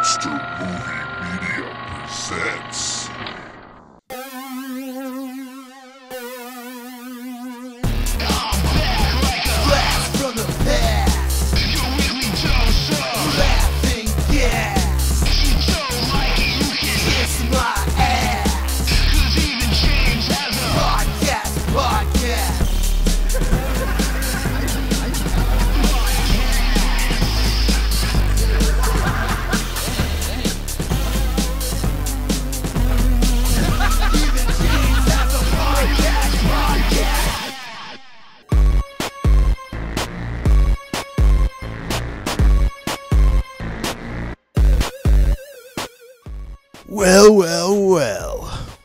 Monster Movie Media presents. Blast from the past. Your weekly dose of laughing gas. You don't like it, you can kiss my ass. 'Cause even James has a podcast. Even James has a podcast. Well.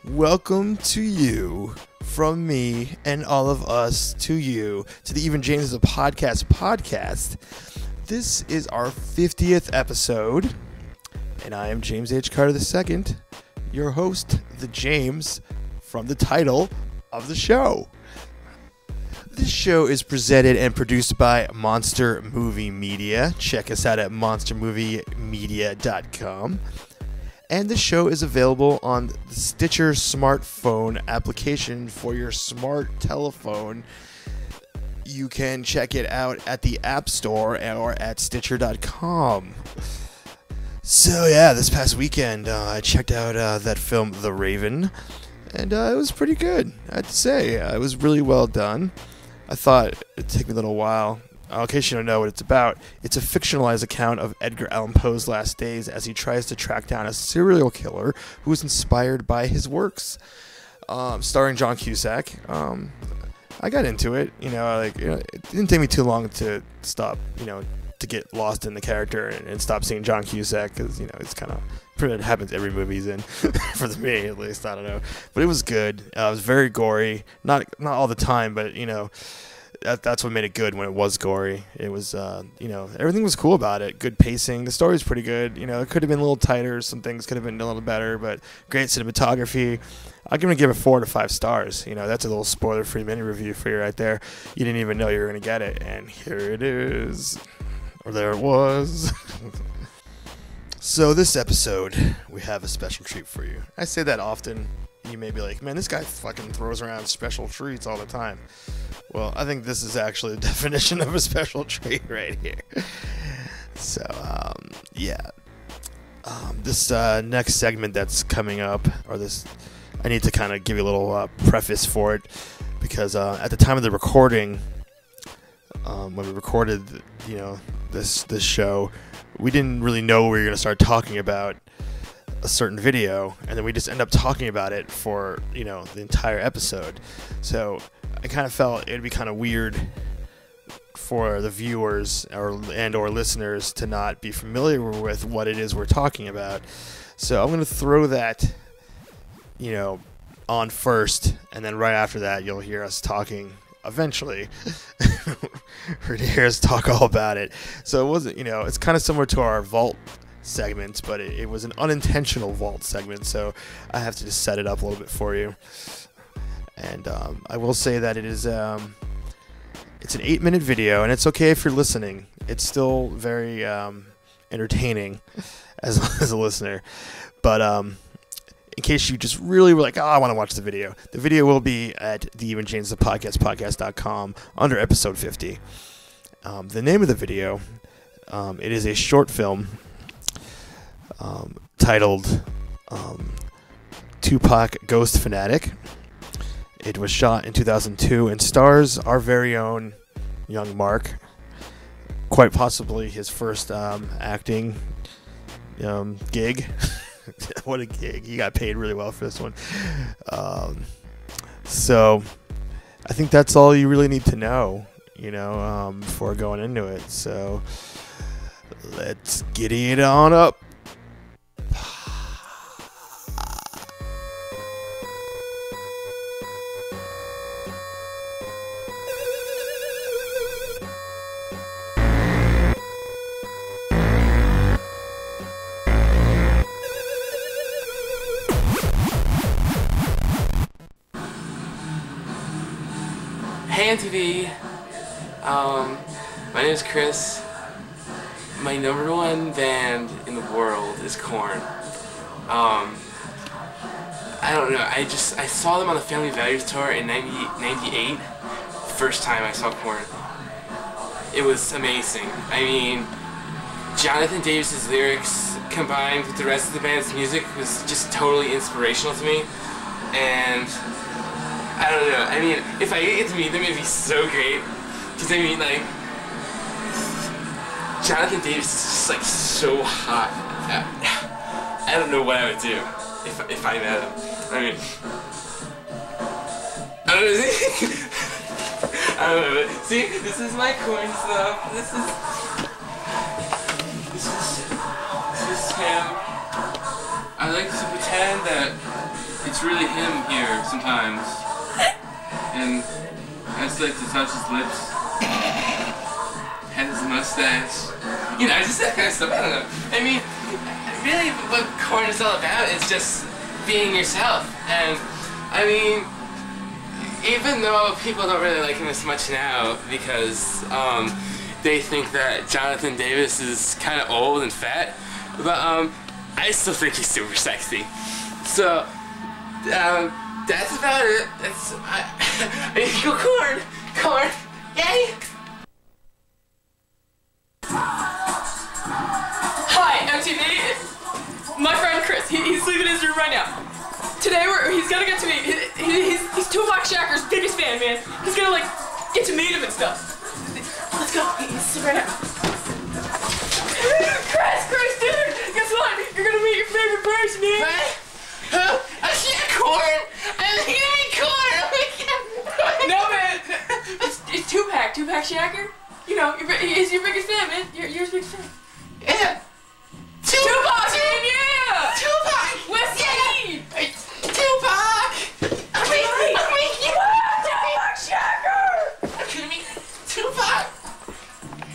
Welcome to you, from me and all of us to you, to the Even James is a podcast. This is our 50th episode, and I am James H. Carter II, your host, the James, from the title of the show. This show is presented and produced by Monster Movie Media. Check us out at monstermoviemedia.com. And the show is available on the Stitcher smartphone application for your smart telephone. You can check it out at the App Store or at Stitcher.com. So yeah, this past weekend I checked out that film, The Raven, and it was pretty good, I have to say. It was really well done. I thought it'd take me a little while. In case you don't know what it's about, it's a fictionalized account of Edgar Allan Poe's last days as he tries to track down a serial killer who is inspired by his works. Starring John Cusack. I got into it. It didn't take me too long to stop, to get lost in the character and stop seeing John Cusack, because, it's kind of, it happens every movie he's in, for me at least, I don't know. But it was good. It was very gory. Not all the time, but, that's what made it good when it was gory. It was, everything was cool about it. Good pacing. The story's pretty good. It could have been a little tighter. Some things could have been a little better, but great cinematography. I'm going to give it 4 to 5 stars. That's a little spoiler-free mini review for you right there. You didn't even know you were going to get it, and here it is. Or there it was. So this episode, we have a special treat for you. I say that often. You may be like, man, this guy fucking throws around special treats all the time. Well, I think this is actually the definition of a special treat right here. So, this next segment that's coming up, I need to kind of give you a little preface for it, because at the time of the recording, when we recorded, this show, we didn't really know we were going to start talking about a certain video, and then we just end up talking about it for, the entire episode. So I kind of felt it'd be kind of weird for the viewers or listeners to not be familiar with what it is we're talking about. So I'm going to throw that, on first, and then right after that you'll hear us talking. Eventually, we're going to hear us talk all about it. So it wasn't, it's kind of similar to our Vault segment, but it was an unintentional Vault segment, so I have to just set it up a little bit for you. And I will say that it is it's an 8-minute video, and it's okay if you're listening. It's still very entertaining as a listener. But in case you just really were like, I want to watch the video will be at the Even James the podcast.com under episode 50. The name of the video, it is a short film titled Tupac Ghost Fanatic. It was shot in 2002 and stars our very own young Mark. Quite possibly his first acting gig. What a gig. He got paid really well for this one. So I think that's all you really need to know, before going into it. So let's get it on up. Hey MTV, my name is Chris. My number one band in the world is Korn. I don't know, I saw them on the Family Values tour in 98, first time I saw Korn. It was amazing. I mean, Jonathan Davis's lyrics combined with the rest of the band's music was just totally inspirational to me. And I don't know, I mean, if I get to meet them, it'd be so great. Because I mean, like, Jonathan Davis is just like so hot. I don't know what I would do if I met him. I mean, I don't know. I don't know. But see, this is my Korn stuff. This is him. I like to pretend that it's really him here sometimes, and I just like to touch his lips. His mustache, you know, just that kind of stuff. I don't know. I mean, really, what Korn is all about is just being yourself. And I mean, even though people don't really like him as much now because they think that Jonathan Davis is kind of old and fat, but I still think he's super sexy. So that's about it. That's go Korn, yay! Hi, MTV. My friend Chris, he's leaving his room right now. Today he's gonna get to meet. He's Tupac Shakur's biggest fan, man. He's gonna like get to meet him and stuff. Let's go. He's right now. Chris, dude, guess what? You're gonna meet your favorite person, man. What? Who? Yeah, Korn. I'm gonna meet Korn. No, man. It's Tupac Shakur. You know, he's your biggest fan, man. You're his biggest fan. Yeah. Tupac, man, yeah! Tupac! West Side! Tupac! Tupac Shakur! Tupac!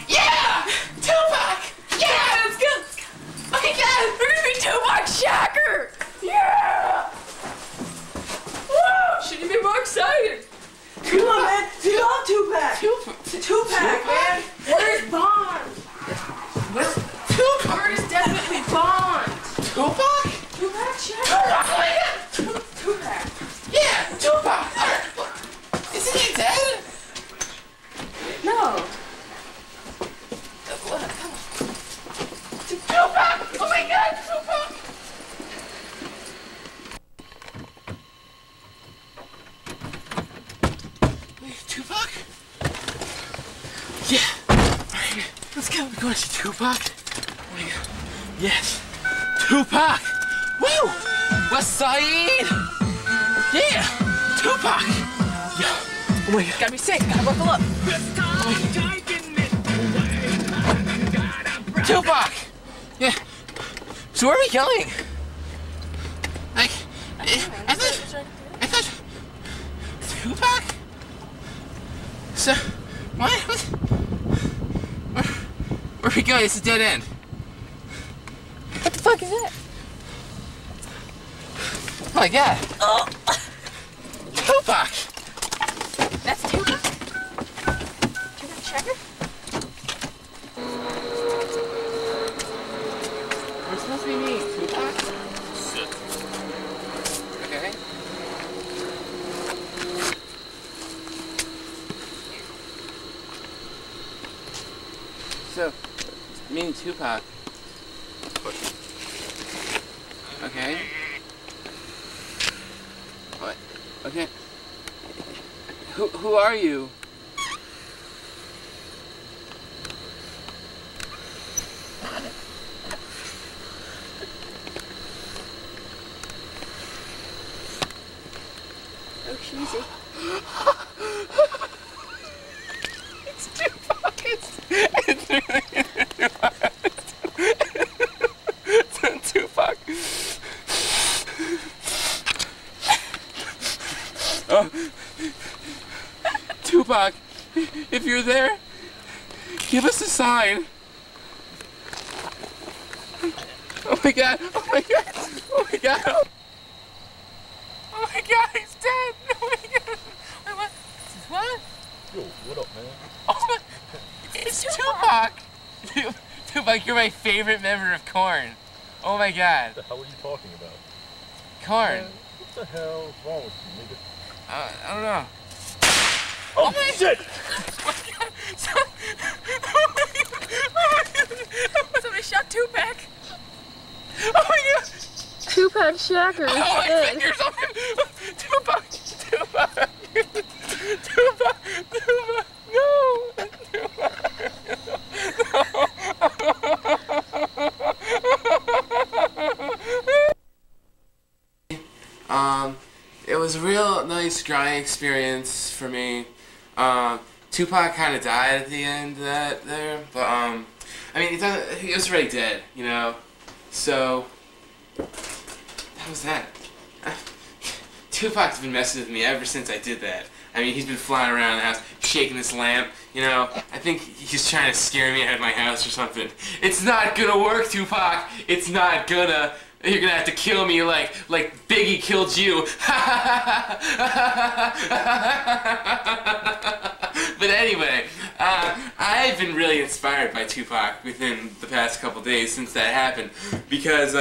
Yeah! Tupac! Yeah! Let's go! Oh my god! We're gonna be Tupac Shakur! Yeah! Woo! Should you be more excited? Come on, man! We love Tupac! Tupac, man! Where's Bond? What? Tupac? Where's definitely Bond? Tupac? Tupac Shakur! Tupac! Yeah, Tupac! Isn't he dead? No! Tupac! Oh my god, Tupac! Tupac? Yeah! Alright, let's go. We're going to see Tupac? Oh my god. Yes! Tupac! Woo! West Side! Yeah! Tupac! Yeah! Oh my god. Gotta be safe, gotta buckle up. Tupac! Yeah. So where are we going? Like, I thought Tupac? So, what? Where are we going? It's a dead end. What the fuck is that? Oh my god. Oh! Tupac! That's Tupac? Tupac Shakur? We're supposed to be meeting Tupac? Okay. So, meeting Tupac. Okay. What? Okay. Who are you? Oh, cheesy. It's Tupac. It's Tupac. Oh. Tupac, if you're there, give us a sign. Oh my god, oh my god, oh my god. Oh my god, he's dead. Oh my god. Wait, what? What? Yo, what up, man? Oh, it's Tupac. Tupac, Tupac, you're my favorite member of Korn. Oh my god. What the hell are you talking about? Korn. Man, what the hell is wrong with you, nigga? I don't know. Oh, shit! Somebody shot Tupac. Oh my god! Tupac Shacker. Oh my fingers! Tupac! Tupac! Tupac! Tupac! No! It was a real nice drawing experience for me. Tupac kind of died at the end of that there, but I mean, he was already dead, you know. So that was that. Tupac's been messing with me ever since I did that. I mean, he's been flying around the house, shaking this lamp, you know. I think he's trying to scare me out of my house or something. It's not gonna work, Tupac. It's not gonna. You're gonna have to kill me like Biggie killed you. But anyway, I've been really inspired by Tupac within the past couple days since that happened, because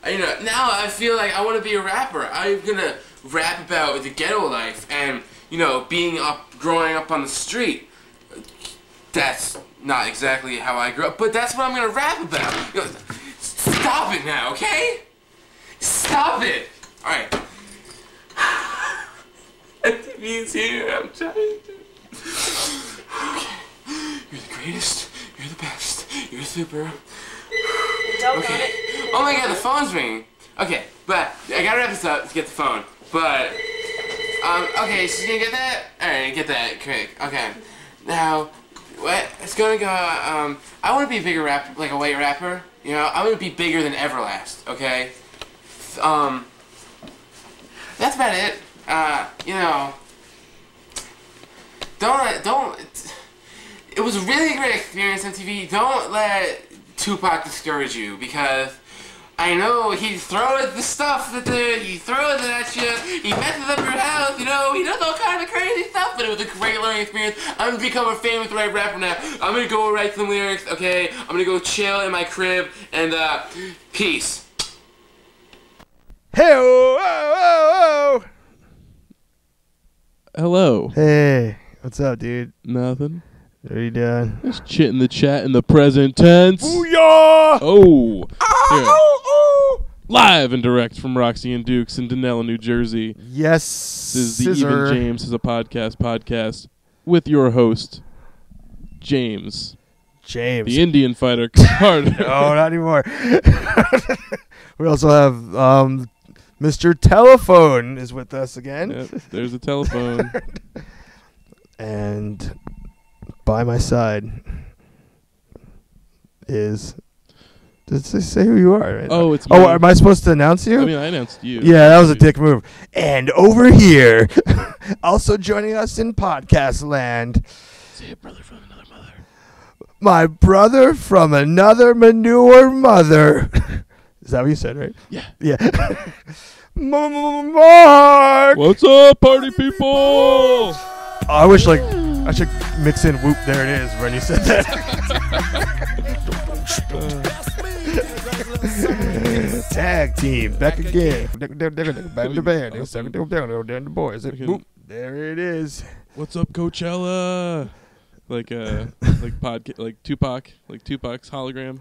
you know, now I feel like I want to be a rapper. I'm gonna rap about the ghetto life and, you know, growing up on the street. That's not exactly how I grew up, but that's what I'm gonna rap about. You know, stop it now, okay? Stop it! Alright. MTV's here, I'm trying to. Okay. You're the greatest, you're the best, you're super. Okay. Oh my god, the phone's ringing. Okay, but I gotta wrap this up to get the phone. But, okay, so you gonna get that? Alright, get that, quick. Okay. Now, what? It's gonna go, I wanna be a bigger rapper, like a white rapper. You know, I wanna be bigger than Everlast, okay? That's about it. You know, don't, it was a really great experience on TV. Don't let Tupac discourage you, because I know he's throwing the stuff he throws it at you, he messes up your house, you know, he does all kind of crazy stuff, but it was a great learning experience. I'm gonna become a famous white rapper now. I'm gonna go write some lyrics, okay? I'm gonna go chill in my crib, and, peace. Hey, oh. Hello. Hey, what's up, dude? Nothing. What are you doing? Just chitting the chat in the present tense. Booyah! Oh. Here. Live and direct from Roxy and Dukes in Denella, New Jersey. Yes. This is the Even James is a podcast with your host, James. The Indian fighter. Carter. No, not anymore. We also have Mr. Telephone is with us again. Yep, there's a telephone. And by my side is... Does it say who you are? Right? Oh, it's me. Oh, am I supposed to announce you? I mean, I announced you. Yeah, that was a dick move. And over here, also joining us in podcast land... Say a brother from another mother. My brother from another manure mother. Is that what you said, right? Yeah. Yeah. Mark! What's up, party people? I wish, like, I should mix in whoop, there it is, when you said that. Tag team, back again. The boys. Whoop, there it is. What's up, Coachella? Like Tupac's hologram.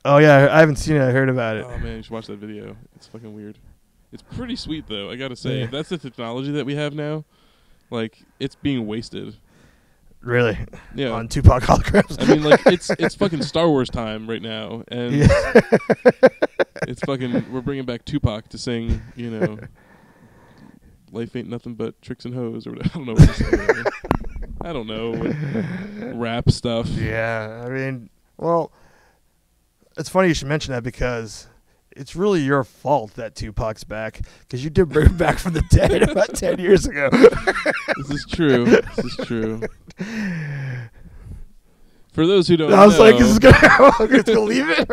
Oh yeah, I haven't seen it. I heard about it. Oh man, you should watch that video. It's fucking weird. It's pretty sweet though. I gotta say, Yeah. that's the technology that we have now. Like, it's being wasted. Really? Yeah. On Tupac holograms. I mean, like, it's fucking Star Wars time right now, and Yeah. it's fucking. We're bringing back Tupac to sing, you know, "Life ain't nothing but tricks and hoes," or whatever. I don't know. What to say. I don't know. Rap stuff. Yeah, I mean, well, it's funny you should mention that, because it's really your fault that Tupac's back, because you did bring him back from the dead about 10 years ago. This is true. This is true. For those who don't know. I was like, is this gonna leave it?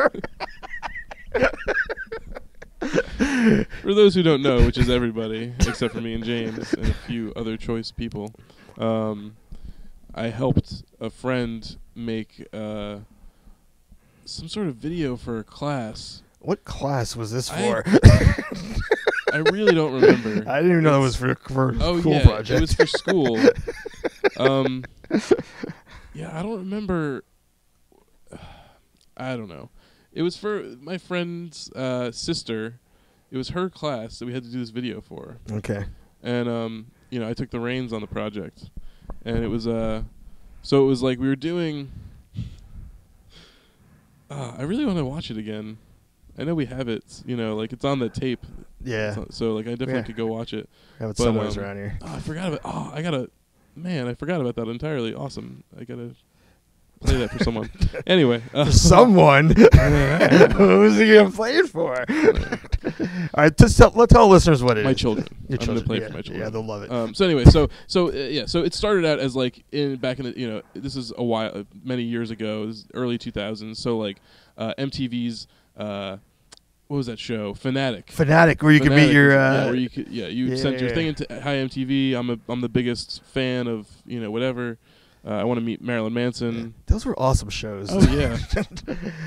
For those who don't know, which is everybody, except for me and James and a few other choice people, I helped a friend make some sort of video for a class. What class was this I- for? I really don't remember. I didn't even know it was for a school project. It was for school. Yeah, I don't remember. I don't know. It was for my friend's sister. It was her class that we had to do this video for. Okay. And I took the reins on the project, and it was so it was like we were doing. I really want to watch it again. I know we have it, like it's on the tape. Yeah. So like I definitely could go watch it. I have it But, somewhere around here. I forgot about. I forgot about that entirely. Awesome. I gotta play that for someone. Anyway, For someone? Who's he going to play it for? All right, let's tell listeners what it is. My children. Your I'm gonna children. play Yeah, for my children. Yeah, they'll love it. So anyway, so it started out as like back in the this is a while many years ago, this is early 2000s. So like MTV's what was that show? Fanatic, where you could meet your where you could sent your yeah. thing into Hi MTV. I'm the biggest fan of whatever. I want to meet Marilyn Manson. Those were awesome shows. Oh yeah.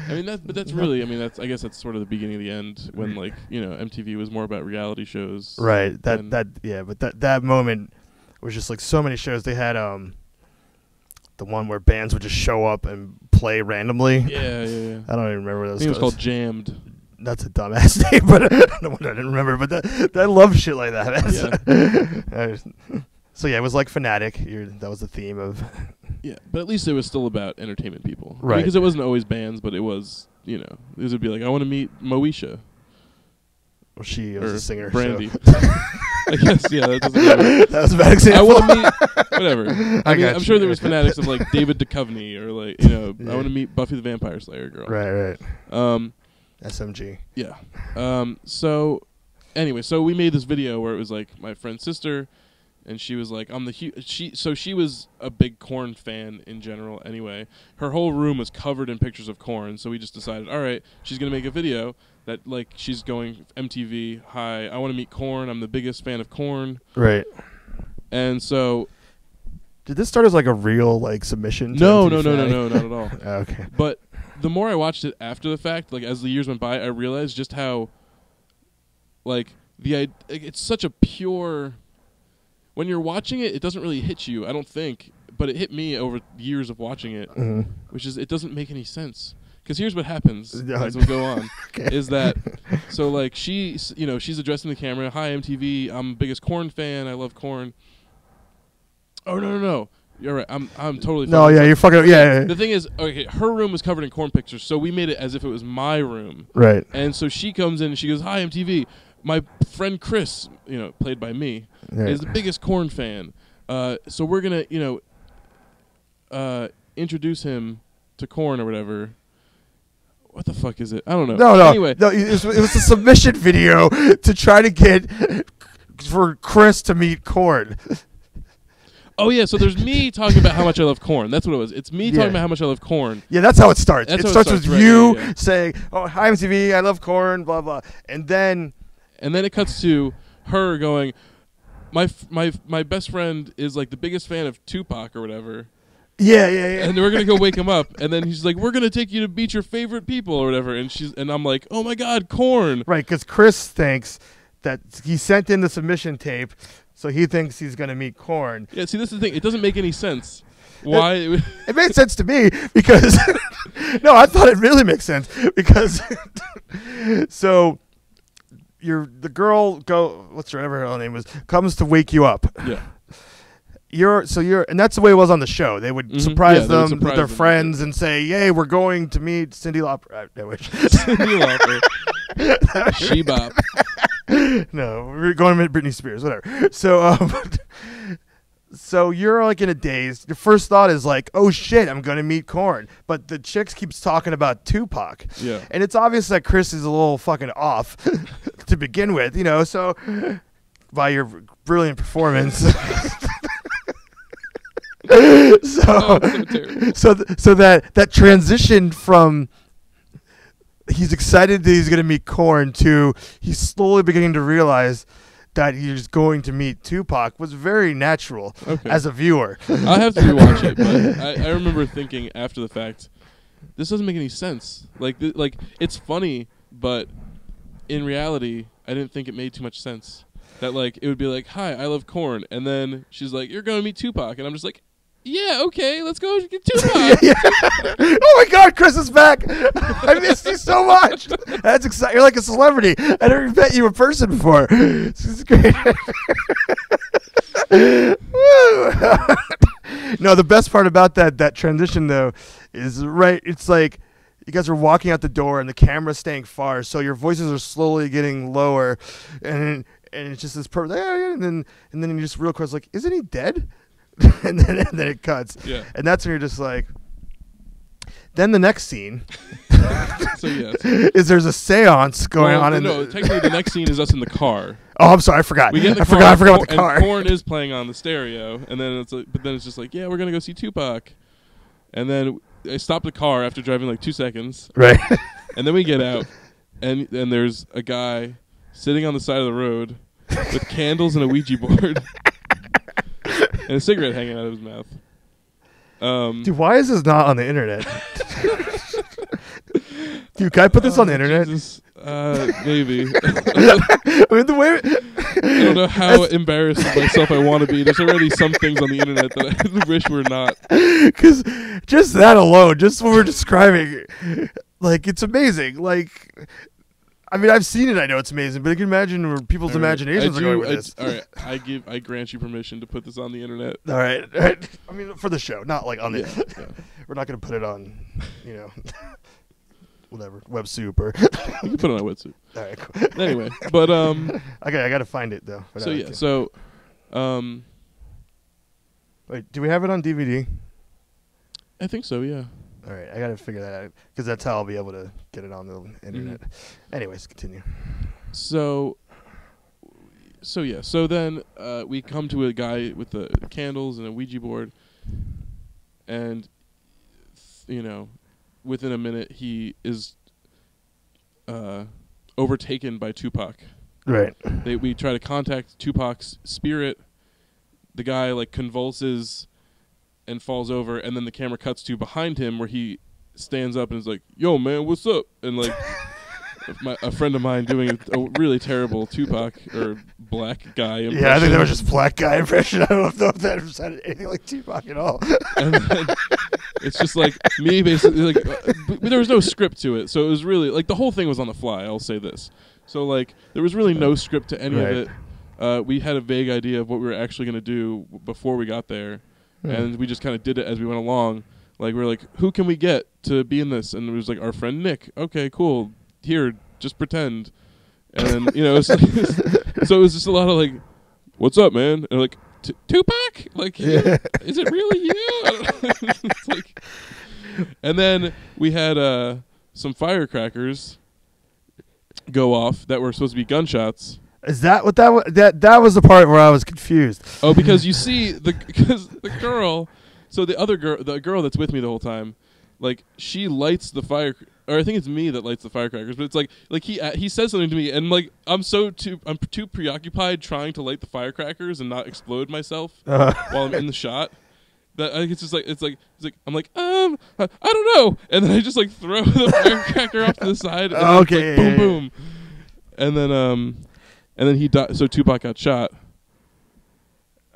I mean that's really I guess that's sort of the beginning of the end when like MTV was more about reality shows. Right. But that moment was just like so many shows. They had the one where bands would just show up and play randomly. Yeah. I don't even remember what I those. think it was called Jammed. That's a dumbass name, but the one I didn't remember. But I love shit like that. Yeah. So yeah, it was like Fanatic. That was the theme of. Yeah, but at least it was still about entertainment people, right? Because it wasn't always bands, but it was this would be like I want to meet Moesha. Well, she was a singer. Brandy. So. I guess that doesn't matter. That was a bad example. I want to meet whatever. I mean, I'm sure there was fanatics fanatics of like David Duchovny or like I want to meet Buffy the Vampire Slayer girl. Right. SMG. Yeah. So anyway, so we made this video where it was like my friend's sister. And she was like, she was a big Korn fan in general anyway. Her whole room was covered in pictures of Korn, so we just decided, all right, she's going to make a video that, like, she's going MTV, hi, I want to meet Korn, I'm the biggest fan of Korn. Right. And so... Did this start as, like, a real, like, submission? No, not at all. Okay. But the more I watched it after the fact, like, as the years went by, I realized just how, like, it's such a pure... When you're watching it, it doesn't really hit you, I don't think. But it hit me over years of watching it, which is it doesn't make any sense. Because here's what happens as we go on, is that, so like she's addressing the camera, hi MTV, I'm the biggest Korn fan, I love Korn. Oh, no. You're right, I'm totally No, yeah, you're fucking, yeah. The thing is, okay, her room was covered in Korn pictures, so we made it as if it was my room. Right. And so she comes in and she goes, hi MTV. My friend Chris, played by me, is the biggest Korn fan. So we're going to, introduce him to Korn or whatever. What the fuck is it? I don't know. No. Anyway. No, it was a submission video to try to get for Chris to meet Korn. Oh, yeah, so there's me talking about how much I love Korn. That's what it was. It's me talking about how much I love Korn. Yeah, that's how it starts. That's it how starts with right, you yeah. saying, oh, hi, MTV, I love Korn, blah, blah. And then it cuts to her going, my best friend is like the biggest fan of Tupac or whatever. Yeah. And we're gonna go wake him up, and then he's like, "We're gonna take you to meet your favorite people or whatever." And I'm like, "Oh my God, Korn!" Right, because Chris thinks that he sent in the submission tape, so he thinks he's gonna meet Korn. Yeah, see, this is the thing. It doesn't make any sense. Why? It made sense to me because no, I thought it really makes sense because so the girl whatever her name was comes to wake you up. Yeah. And that's the way it was on the show. They would surprise them with their friends and say, "Yay, we're going to meet Cyndi Lauper." I wish. Cyndi Lauper. She-bop. No, we're going to meet Britney Spears, whatever. So you're like in a daze. Your first thought is like, "Oh shit, I'm going to meet Korn." But the chicks keeps talking about Tupac. Yeah. And it's obvious that Chris is a little fucking off to begin with, so by your brilliant performance. So that transition from he's excited that he's going to meet Korn to he's slowly beginning to realize that he's going to meet Tupac was very natural as a viewer. I have to rewatch it, but I remember thinking after the fact, this doesn't make any sense. Like it's funny, but in reality, I didn't think it made too much sense. That like it would be like, "Hi, I love corn," and then she's like, "You're going to meet Tupac," and I'm just like, "Yeah, okay, let's go get Tupac." Oh my God, Chris is back! I missed you so much. That's exciting. You're like a celebrity. I never met you in person before. This is great. Woo. No, the best part about that transition though is right. It's like you guys are walking out the door and the camera's staying far, so your voices are slowly getting lower, and it's just this perfect. And then you just real quick like, isn't he dead? and then it cuts. Yeah. And that's when you're just like. Then the next scene. So yes. Is there's a seance going on? No, technically the next scene is us in the car. Oh, I'm sorry, I forgot. We get in the I car, forgot about the car. And Korn is playing on the stereo, and then it's like, but then it's just like, yeah, we're gonna go see Tupac, and then I stop the car after driving like 2 seconds, Right. and then we get out, and there's a guy sitting on the side of the road with candles and a Ouija board and a cigarette hanging out of his mouth. Dude, why is this not on the internet? Dude, can I put this on the internet? Jesus. Maybe. I mean, the way I don't know how embarrassed of myself I want to be. There's already some things on the internet that I wish were not. Because just that alone, just what we're describing, like, it's amazing. Like, I mean, I've seen it. I know it's amazing, but you can imagine where people's imaginations are going with this. All right, I grant you permission to put this on the internet. All right. I mean, for the show, not like on the. Yeah. We're not going to put it on, whatever, web soup or. You can put it on a wetsuit. All right, cool. Anyway, but Okay, I got to find it though. So yeah, so wait, do we have it on DVD? I think so. Yeah. All right, I got to figure that out because that's how I'll be able to get it on the internet. Anyways, continue. So yeah. So then we come to a guy with the candles and a Ouija board, and within a minute he is overtaken by Tupac. Right. We try to contact Tupac's spirit. The guy like convulses and falls over, and then the camera cuts to behind him where he stands up and is like, "Yo, man, what's up?" And like a friend of mine doing a really terrible Tupac or black guy impression. Yeah, I think that was just black guy impression. I don't know if that sounded anything like Tupac at all. And then it's just like me basically like but there was no script to it, so it was really like the whole thing was on the fly. I'll say this. So like there was really no script to any of it. We had a vague idea of what we were actually going to do before we got there. And we just kind of did it as we went along. Like, we were like, who can we get to be in this? And it was like, our friend Nick. Okay, cool. Here, just pretend. And then, it's like, so it was just a lot of like, what's up, man? And like, Tupac? Like, Yeah. Is it really you? I don't know. It's like, and then we had some firecrackers go off that were supposed to be gunshots. Is that what that was the part where I was confused? Oh, because you see because the girl, so the girl that's with me the whole time, like she lights the fire, or I think it's me that lights the firecrackers. But it's like he says something to me, and like I'm too preoccupied trying to light the firecrackers and not explode myself while I'm in the shot. That it's just like it's like I'm like I don't know, and then I just like throw the firecracker off to the side. And Okay, it's like, boom, boom, and then he died. So Tupac got shot.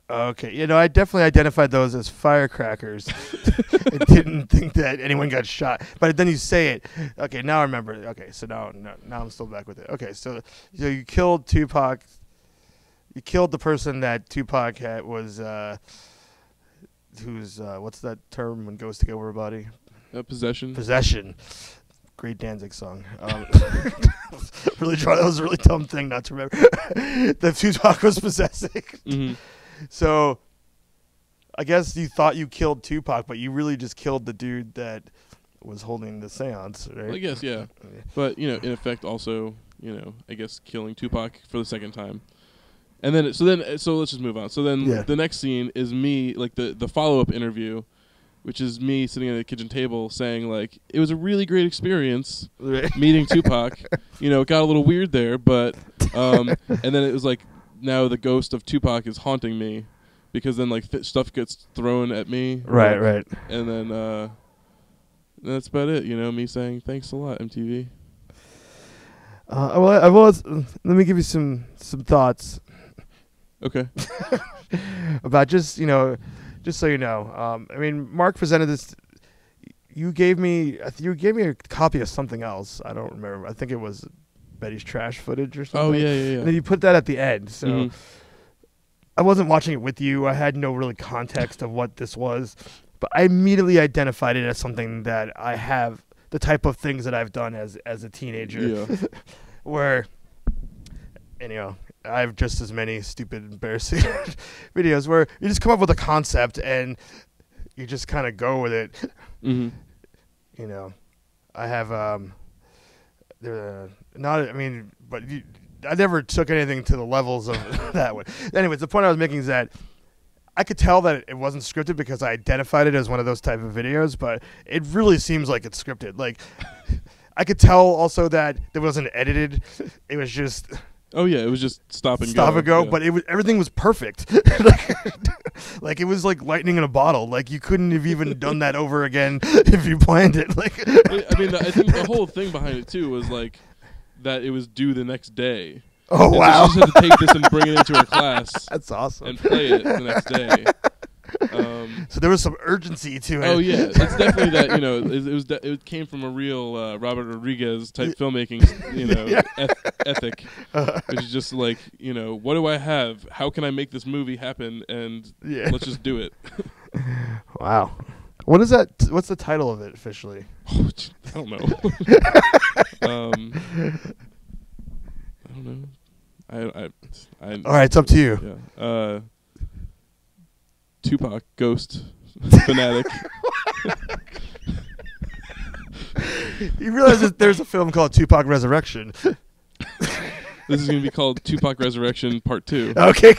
Okay, I definitely identified those as firecrackers. I didn't think that anyone got shot, but then you say it. Okay, now I remember. Okay, so now I'm still back with it. Okay, so you killed Tupac. You killed the person that Tupac had was who's what's that term when ghosts take over a body? Possession. Possession. Great Danzig song. Really, that was a really dumb thing not to remember. That Tupac was possessing. Mm-hmm. So, I guess you thought you killed Tupac, but you really just killed the dude that was holding the seance, right? Well, I guess, yeah. But, in effect also, I guess killing Tupac for the second time. And then, so let's just move on. So then the next scene is me, like the follow-up interview, which is me sitting at the kitchen table saying, like, it was a really great experience meeting Tupac. It got a little weird there, but, and then it was like, now the ghost of Tupac is haunting me because then, like, stuff gets thrown at me. Right. And then, that's about it. You know, me saying thanks a lot, MTV. Well, I was. Let me give you some thoughts Okay. about just so you know. I mean, Mark presented this. You gave me a copy of something else. I don't remember. I think it was Betty's trash footage or something. Oh yeah. And then you put that at the end. So Mhm. I wasn't watching it with you. I had no really context of what this was, but I immediately identified it as something that I have the type of things that I've done as a teenager. Yeah. Where, and I have just as many stupid, embarrassing videos where you just come up with a concept and you just kind of go with it. Mhm. I have I never took anything to the levels of that one. Anyways, the point I was making is that I could tell that it wasn't scripted because I identified it as one of those type of videos, but it really seems like it's scripted. Like, I could tell also that it wasn't edited. It was just Oh yeah, it was just stop and go. Yeah. But everything was perfect. Like it was like lightning in a bottle. Like you couldn't have even done that over again if you planned it. Like, I mean, I think the whole thing behind it too was like that it was due the next day. oh And wow, So she just had to take this and bring it into her class that's awesome. and play it the next day. So there was some urgency to it. Oh yeah, it's definitely that. It came from a real Robert Rodriguez type filmmaking, ethic, which is just like, what do I have? How can I make this movie happen? And let's just do it. Wow. What is that? What's the title of it officially? I don't know. I don't know. All right, it's up to you. Yeah. Tupac Ghost Fanatic. You realize that there's a film called Tupac Resurrection. This is going to be called Tupac Resurrection Part 2. Okay.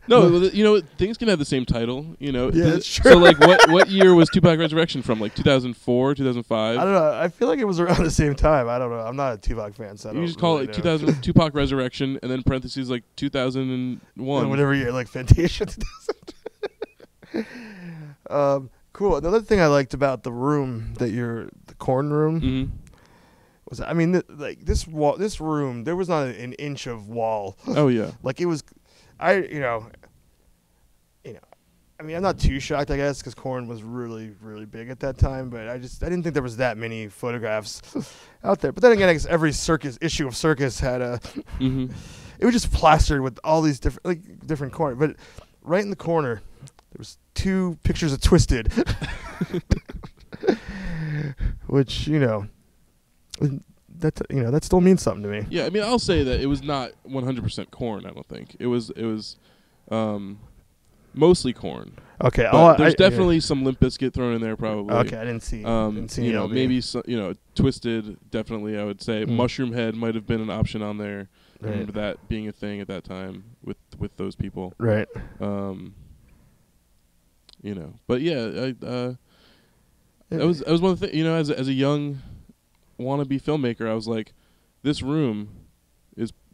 No, things can have the same title, Yeah, that's true. So, like, what year was Tupac Resurrection from? Like, 2004, 2005? I don't know. I feel like it was around the same time. I don't know. I'm not a Tupac fan, so I don't You just call really it know. 2000 Tupac Resurrection, and then parentheses, like, 2001. Whatever year, like Fantasia. Cool. Another thing I liked about the room the corn room, Mm-hmm. was, I mean, this room, there was not an inch of wall. Oh, yeah. Like it was, I mean, I'm not too shocked, I guess, because Korn was really, really big at that time. But I didn't think there was that many photographs out there. But then again, I guess every issue of Circus had a. Mm-hmm. It was just plastered with all these different corners. But right in the corner, there was 2 pictures of Twisted, which that still means something to me. Yeah, I mean, I'll say that it was not 100% Korn, I don't think. It was mostly Korn. Okay, But there's definitely some Limp Bizkit thrown in there, probably. Okay, I didn't see. Maybe Twisted. Definitely, I would say Mushroom Head might have been an option on there. I Right. remember that being a thing at that time with those people. Right. But yeah, that was one of the things. As a young wannabe filmmaker, I was like, this room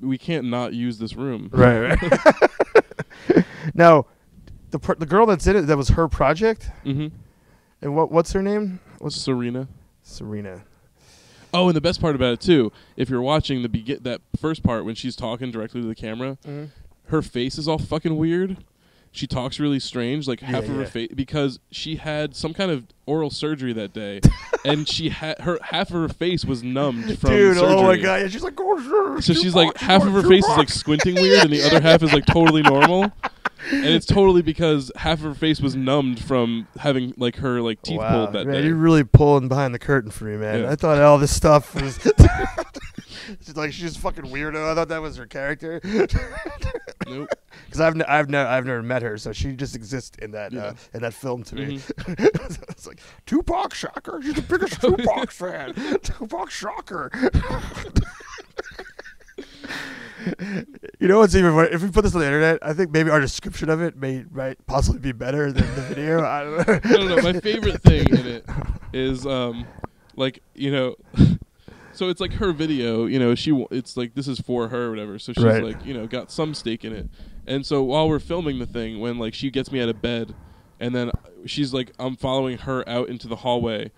we can't not use this room. Right. Now, the girl that's in it, that was her project. Mm-hmm. And what's her name? Serena. Serena. Oh, and the best part about it too, if you're watching that first part when she's talking directly to the camera, her face is all fucking weird. She talks really strange, like half of her face, because she had some kind of oral surgery that day, and she had half of her face was numbed from surgery. Oh my god! Yeah, she's like, so she's like half of her face is like squinting weird, and the other half is like totally normal. And it's totally because half of her face was numbed from having like her like teeth pulled that man, day. you're really pulling behind the curtain for me, man. Yeah. I thought all this stuff was she's fucking weirdo. I thought that was her character. Nope. Because I've never met her, so she just exists in that film to me. It's like Tupac Shocker. She's the biggest Tupac fan. Tupac Shocker. You know what's even funny? If we put this on the internet, I think maybe our description of it might possibly be better than the video. I don't know. I don't know. My favorite thing in it is so it's like her video. It's like this is for her or whatever. So she's like got some stake in it. And so while we're filming the thing, when like she gets me out of bed and then she's like, I'm following her out into the hallway,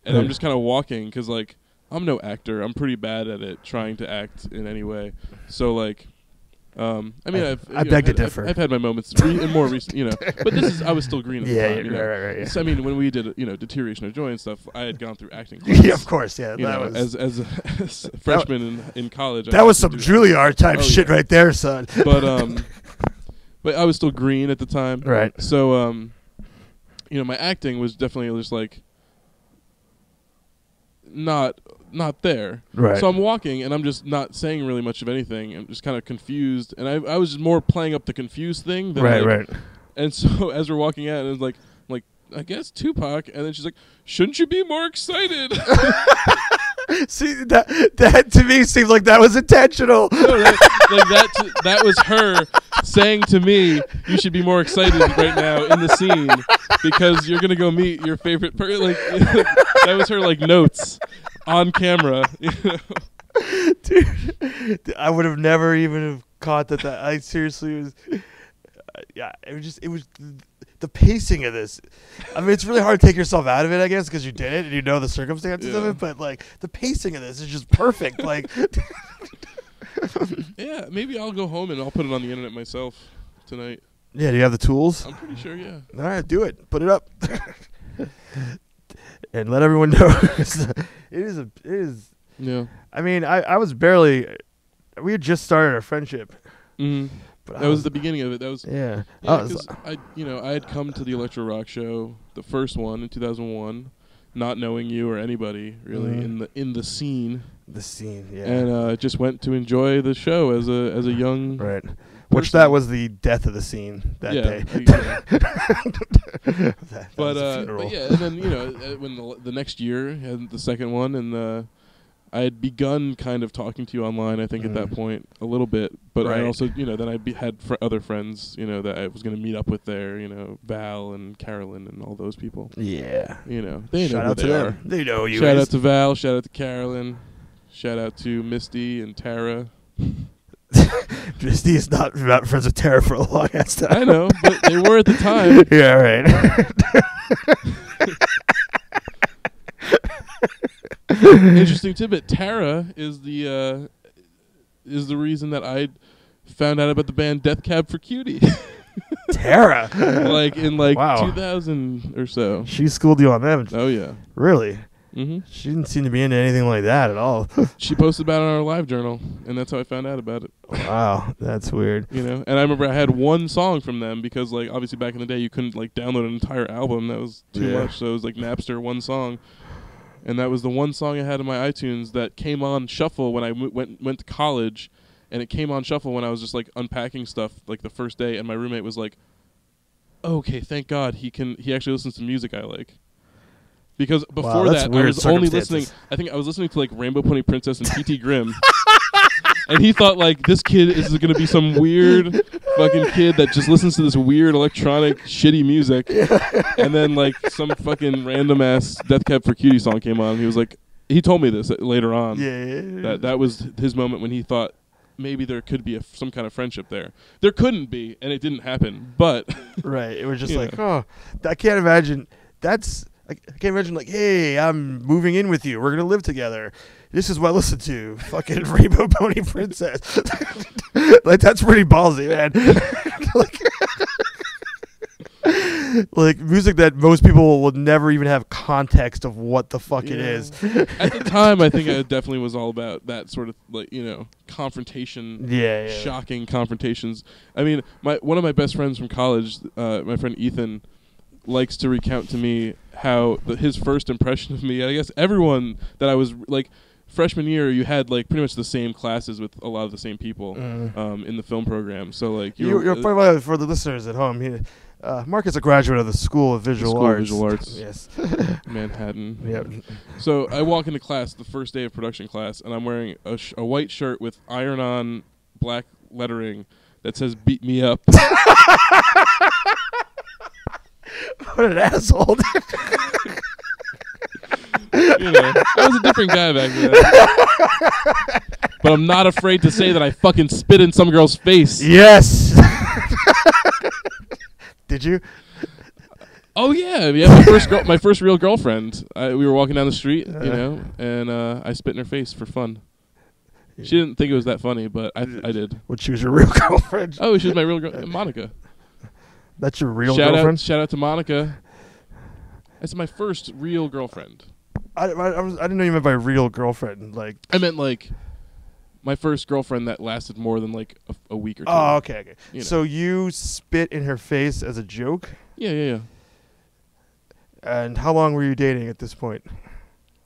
and I'm just kind of walking because like I'm no actor. I'm pretty bad at it, trying to act in any way. So like. I mean, I beg to differ. I've had my moments in more recent, but I was still green at the time. Right. Yeah. So, I mean, when we did, Deterioration of Joy and stuff, I had gone through acting Yeah, classes. of course, yeah. As a freshman in college. That was some Juilliard type shit right there, son. But I was still green at the time. Right. So, my acting was definitely just like not there. Right. So I'm walking and I'm just not saying really much of anything. I'm just kind of confused, and I was just more playing up the confused thing than right. And so as we're walking out, and it's like I guess Tupac, and then she's like, "Shouldn't you be more excited?" See, that to me seems like that was intentional. No, that was her saying to me, "You should be more excited right now in the scene because you're gonna go meet your favorite person." Like that was her notes on camera. Dude, I would have never even have caught that. I seriously was. Yeah, it was the pacing of this. I mean, it's really hard to take yourself out of it, I guess, because you did it and you know the circumstances of it. But like the pacing of this is just perfect. Like, yeah, maybe I'll go home and I'll put it on the internet myself tonight. Yeah, do you have the tools? I'm pretty sure. Yeah. All right, do it. Put it up, and let everyone know. It is. Yeah. I mean, I was barely. We had just started our friendship. Mm-hmm. That was the beginning of it. That was yeah. Because I had come to the Electro Rock show, the first one in 2001, not knowing you or anybody really in the scene. The scene, yeah. And just went to enjoy the show as a young right. Which that was the death of the scene that day. But yeah, and then when the next year had the second one, and I had begun kind of talking to you online, I think, at that point a little bit. But I also, then I had other friends, that I was going to meet up with there, Val and Carolyn and all those people. Yeah. They know who they are. They know you. Shout out to Val. Shout out to Carolyn. Shout out to Misty and Tara. Misty is not friends with Tara for a long ass time. I know, but they were at the time. Yeah, right. Interesting tidbit. Tara is the reason that I found out about the band Death Cab for Cutie. Tara, in wow. 2000 or so. She schooled you on them. Oh yeah, really? Mm-hmm. She didn't seem to be into anything like that at all. She posted about it on our live journal, and that's how I found out about it. Wow, that's weird. And I remember I had one song from them because, obviously back in the day you couldn't download an entire album. That was too much. So it was Napster, one song. And that was the one song I had in my iTunes that came on shuffle when I went to college, and it came on shuffle when I was just unpacking stuff the first day, and my roommate was like, "Okay, thank God he actually listens to music I like." Because before that I was only listening. I think I was listening to Rainbow Pony Princess and P.T. Grimm. And he thought this kid is going to be some weird fucking kid that just listens to this weird electronic shitty music. Yeah. And then some fucking random ass Death Cab for Cutie song came on. And he was he told me this later on. Yeah. That was his moment when he thought maybe there could be some kind of friendship there. There couldn't be, and it didn't happen. But right, it was just I can't imagine. I can't imagine hey, I'm moving in with you. We're gonna live together. This is what I listen to. Fucking Rainbow Pony Princess. That's pretty ballsy, man. Music that most people will never even have context of what the fuck it is. At the time, I think it definitely was all about that sort of confrontation. Yeah. Shocking confrontations. I mean, one of my best friends from college, my friend Ethan, likes to recount to me how his first impression of me. I guess everyone that I was freshman year, you had pretty much the same classes with a lot of the same people in the film program. So you're for the listeners at home. Mark is a graduate of the School of Visual Arts. Yes, Manhattan. Yep. So I walk into class the first day of production class, and I'm wearing a white shirt with iron-on black lettering that says "Beat Me Up." What an asshole. I was a different guy back then. But I'm not afraid to say that I fucking spit in some girl's face. Yes. Did you? Oh yeah, my first real girlfriend. We were walking down the street, and I spit in her face for fun. She didn't think it was that funny, but I did. What? She was your real girlfriend? Oh, she was my real girl, Monica. That's your real girlfriend? Shout out to Monica. That's my first real girlfriend. I didn't know you meant by real girlfriend. Like I meant like my first girlfriend that lasted more than like a week or two. Oh, okay. You know. So you spit in her face as a joke? Yeah. And how long were you dating at this point?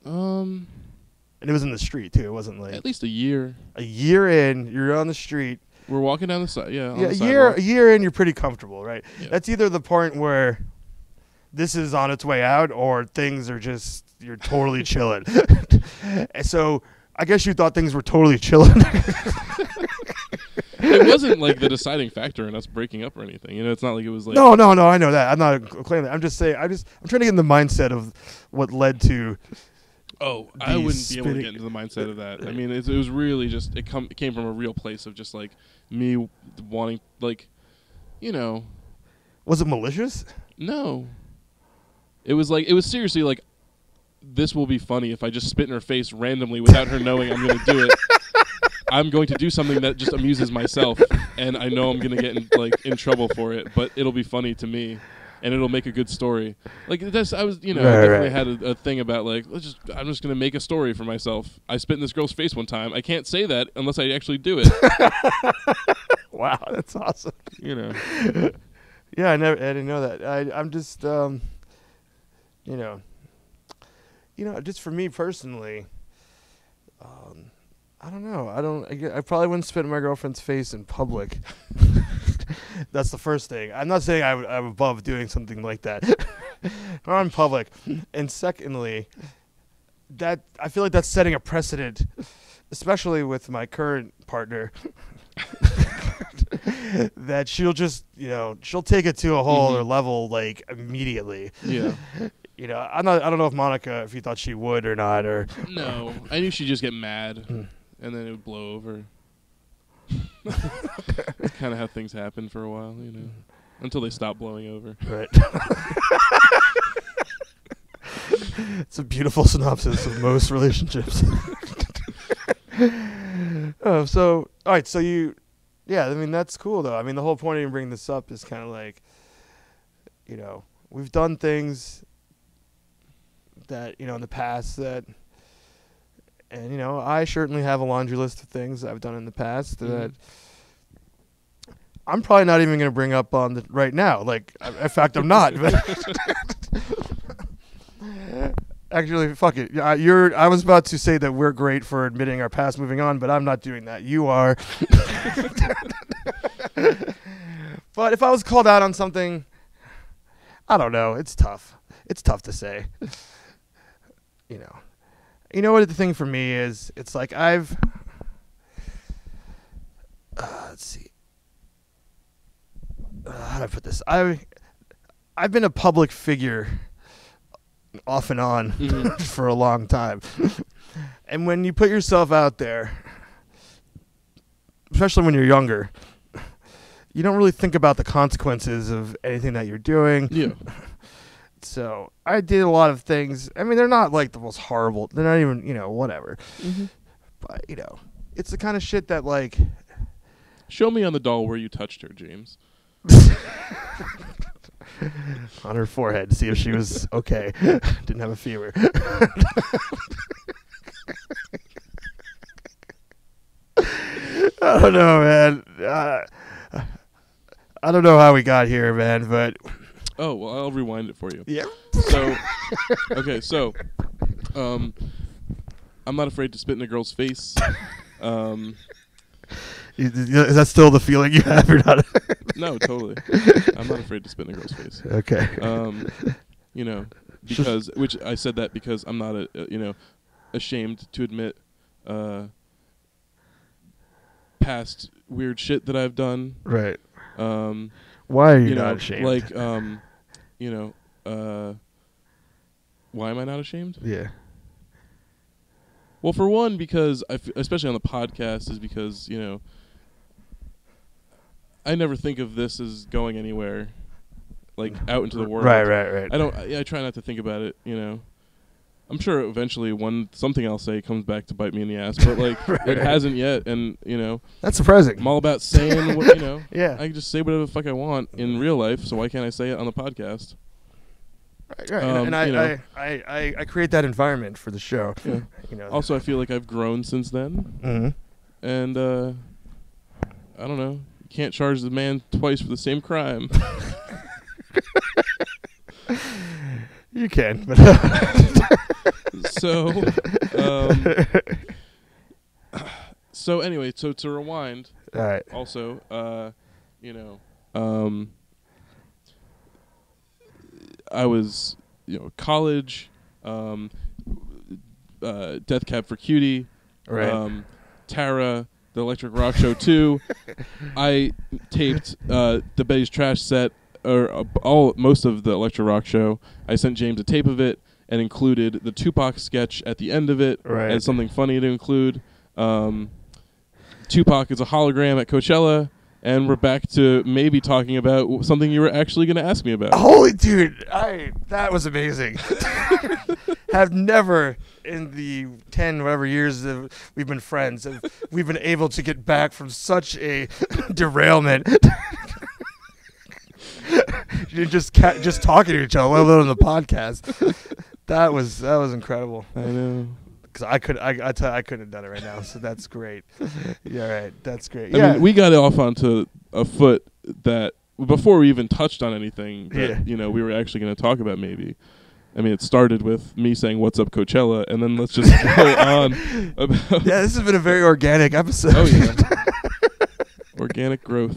And it was in the street too. It wasn't like at least a year. A year in, you're on the street. We're walking down the side. Yeah. On Yeah, the a year in, you're pretty comfortable, right? Yeah. That's either the point where this is on its way out, or things are just you're totally chilling. So I guess you thought things were totally chilling. It wasn't like the deciding factor in us breaking up or anything. It's not like it was like No, I know that. I'm not claiming that. I'm just saying I'm trying to get in the mindset of what led to. Oh, I wouldn't be able to get into the mindset of that. I mean, it was really just it came from a real place of just like me wanting like, Was it malicious? No. It was seriously like, this will be funny if I just spit in her face randomly without her knowing I'm going to do it. I'm going to do something that just amuses myself, and I know I'm going to get in trouble for it, but it'll be funny to me, and it'll make a good story. Like this, I was, definitely had a thing about like, I'm just going to make a story for myself. I spit in this girl's face one time. I can't say that unless I actually do it. Wow, that's awesome. Yeah, I didn't know that. I'm just, just for me personally, I don't know. I probably wouldn't spit in my girlfriend's face in public. That's the first thing. I'm not saying I'm above doing something like that. Or in public. And secondly, that I feel like that's setting a precedent, especially with my current partner, that she'll just, she'll take it to a whole other level like immediately. Yeah. I don't know if Monica, if you thought she would or not, or no, I knew she'd just get mad, and then it would blow over. That's kind of how things happen for a while, until they stop blowing over. Right. It's a beautiful synopsis of most relationships. So all right, so I mean that's cool though. I mean the whole point of even bringing this up is kind of like, we've done things that in the past that, and I certainly have a laundry list of things I've done in the past that I'm probably not even going to bring up on right now. Like, in fact, I'm not. Actually, fuck it. I was about to say that we're great for admitting our past, moving on, but I'm not doing that. You are. But if I was called out on something, I don't know. It's tough. It's tough to say. You know what the thing for me is? It's like let's see. How do I put this? I've been a public figure off and on for a long time. And when you put yourself out there, especially when you're younger, you don't really think about the consequences of anything that you're doing. Yeah. So I did a lot of things. I mean, they're not like the most horrible. They're not even, whatever. But, it's the kind of shit that like... Show me on the doll where you touched her, James. On her forehead to see if she was okay. Didn't have a fever. I don't know, man. I don't know how we got here, man, but... Oh, well, I'll rewind it for you. Yeah. So, okay, so, I'm not afraid to spit in a girl's face. Is that still the feeling you have? Or not? No, totally. I'm not afraid to spit in a girl's face. Okay. Because, which I said that because I'm not, ashamed to admit, past weird shit that I've done. Right. Why are you not ashamed? Like, why am I not ashamed? Yeah. Well, for one, because especially on the podcast, is because I never think of this as going anywhere. like out into the world. Right. I try not to think about it. I'm sure eventually something I'll say comes back to bite me in the ass, but like it hasn't yet, and that's surprising. I'm all about saying what Yeah. I can just say whatever the fuck I want in real life, so why can't I say it on the podcast? Right. And I create that environment for the show. Yeah. Also, I feel like I've grown since then, and I don't know. You can't charge the man twice for the same crime. You can, but so anyway, so to rewind. All right. Also, I was, college, Death Cab for Cutie, Right. Tara, the Electric Rock Show 2. I taped the Betty's Trash set, or most of the Electric Rock Show. I sent James a tape of it and included the Tupac sketch at the end of it, Right. and something funny to include. Tupac is a hologram at Coachella, and we're back to maybe talking about something you were actually going to ask me about. Holy dude, that was amazing. Have never in the 10 whatever years that we've been friends, we've been able to get back from such a derailment. just talking to each other, let alone on the podcast. That was incredible. I know. Because I couldn't have done it right now, so that's great. Yeah, right. That's great. I mean, we got off onto a foot that before we even touched on anything that we were actually going to talk about. Maybe, I mean, it started with me saying "What's up, Coachella," and then let's just go on. About this has been a very organic episode. Oh yeah, organic growth.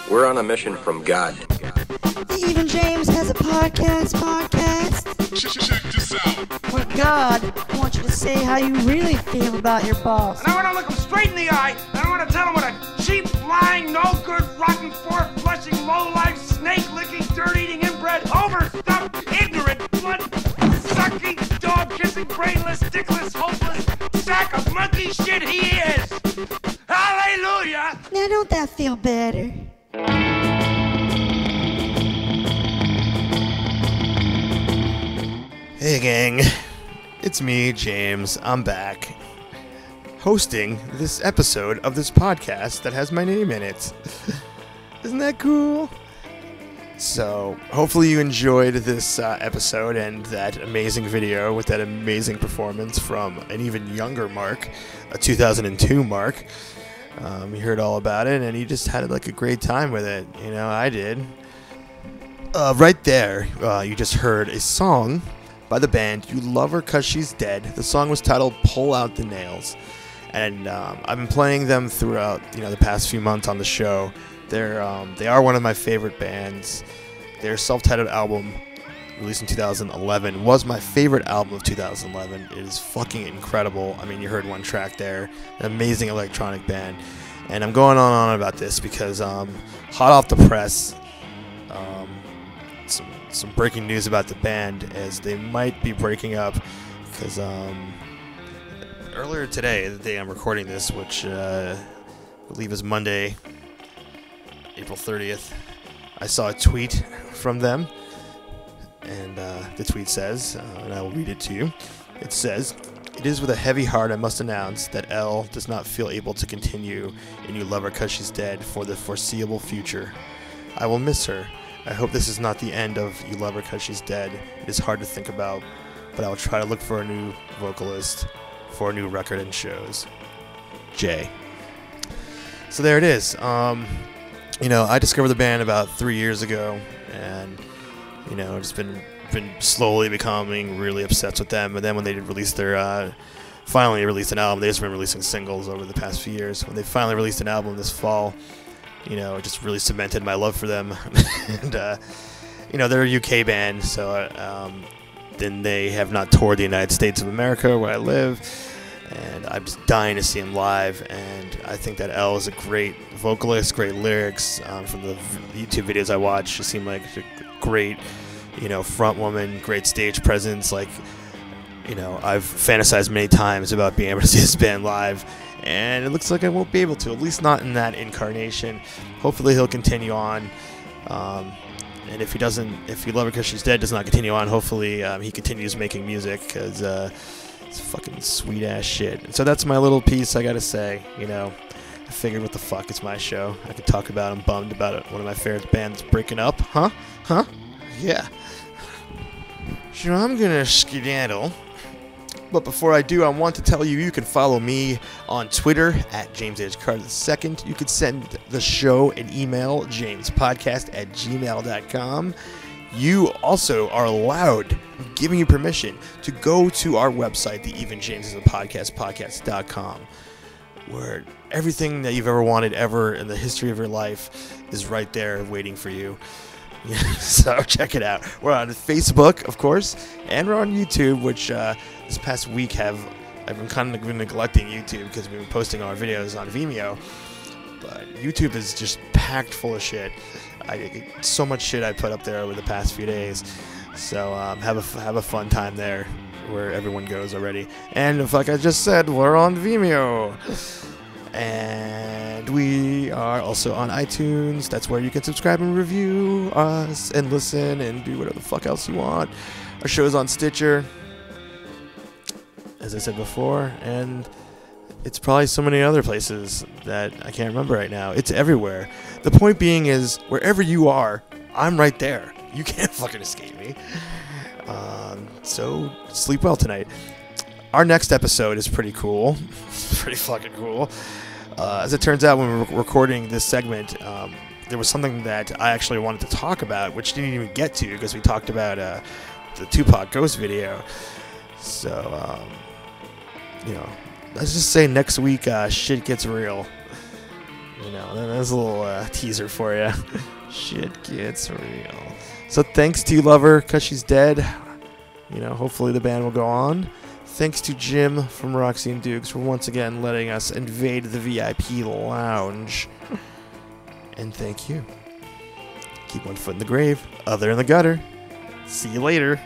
We're on a mission from God. Even James has a podcast. Check this out. Where God wants you to say how you really feel about your boss. And I want to look him straight in the eye, and I want to tell him what a cheap, lying, no-good, rotten, four-flushing, low-life, snake-licking, dirt-eating, inbred, overstuffed, ignorant, blood-sucking, dog-kissing, brainless, dickless, hopeless sack of monkey shit he is! Hallelujah! Now don't that feel better? Hey gang, it's me, James. I'm back, hosting this episode of this podcast that has my name in it. Isn't that cool? So, hopefully you enjoyed this episode and that amazing video with that amazing performance from an even younger Mark, a 2002 Mark. You heard all about it, and he just had like a great time with it. You know, I did. Right there, you just heard a song by the band You Love Her 'Cause She's Dead. The song was titled Pull Out the Nails, and I've been playing them throughout the past few months on the show. They are one of my favorite bands. Their self-titled album, released in 2011, was my favorite album of 2011. It is fucking incredible. I mean, you heard one track there, an amazing electronic band, and I'm going on about this because hot off the press, some breaking news about the band as they might be breaking up because earlier today, the day I'm recording this, which I believe is Monday, April 30th, I saw a tweet from them, and the tweet says, and I will read it to you. It says, "It is with a heavy heart I must announce that Elle does not feel able to continue in You Love Her 'Cause She's Dead for the foreseeable future. I will miss her. I hope this is not the end of You Love Her 'Cause She's Dead. It is hard to think about, but I will try to look for a new vocalist for a new record and shows. Jay." So there it is. I discovered the band about 3 years ago, and just been slowly becoming really obsessed with them. And then when they released their finally released an album, they've just been releasing singles over the past few years. When they finally released an album this fall, it just really cemented my love for them. And they're a UK band, so then they have not toured the United States of America where I live, and I'm just dying to see them live. And I think that Elle is a great vocalist, great lyrics. From the YouTube videos I watch, she seemed like a great, front woman, great stage presence. Like, I've fantasized many times about being able to see this band live, and it looks like I won't be able to, at least not in that incarnation. Hopefully he'll continue on. And if You Love Her 'Cause She's Dead does not continue on, hopefully he continues making music, because it's fucking sweet ass shit. And so that's my little piece, I gotta say. I figured, what the fuck, it's my show. I could talk about, I'm bummed about it. One of my favorite bands breaking up. Huh? Yeah. Sure, I'm gonna skedaddle. But before I do, I want to tell you can follow me on Twitter at JamesHCarter II. You could send the show an email, jamespodcast@gmail.com. You also are allowed, I'm giving you permission, to go to our website, the Even James is a podcast.com, where everything that you've ever wanted ever in the history of your life is right there waiting for you. So check it out. We're on Facebook, of course, and we're on YouTube, which this past week I've been kind of neglecting YouTube because we've been posting our videos on Vimeo. But YouTube is just packed full of shit. So much shit I put up there over the past few days. So have a fun time there, where everyone goes already. And like I just said, we're on Vimeo. And we are also on iTunes. That's where you can subscribe and review us and listen and do whatever the fuck else you want. Our show is on Stitcher, as I said before, and it's probably so many other places that I can't remember right now. It's everywhere. The point being is, wherever you are, I'm right there. You can't fucking escape me. So sleep well tonight. Our next episode is pretty cool. It's pretty fucking cool. As it turns out, when we were recording this segment, there was something that I actually wanted to talk about, which didn't even get to because we talked about the Tupac Ghost video. So, let's just say next week shit gets real. You know, there's a little teaser for you. Shit gets real. So thanks to Lover, because she's dead. You know, hopefully the band will go on. Thanks to Jim from Roxy and Dukes for once again letting us invade the VIP lounge. And thank you. Keep one foot in the grave, other in the gutter. See you later.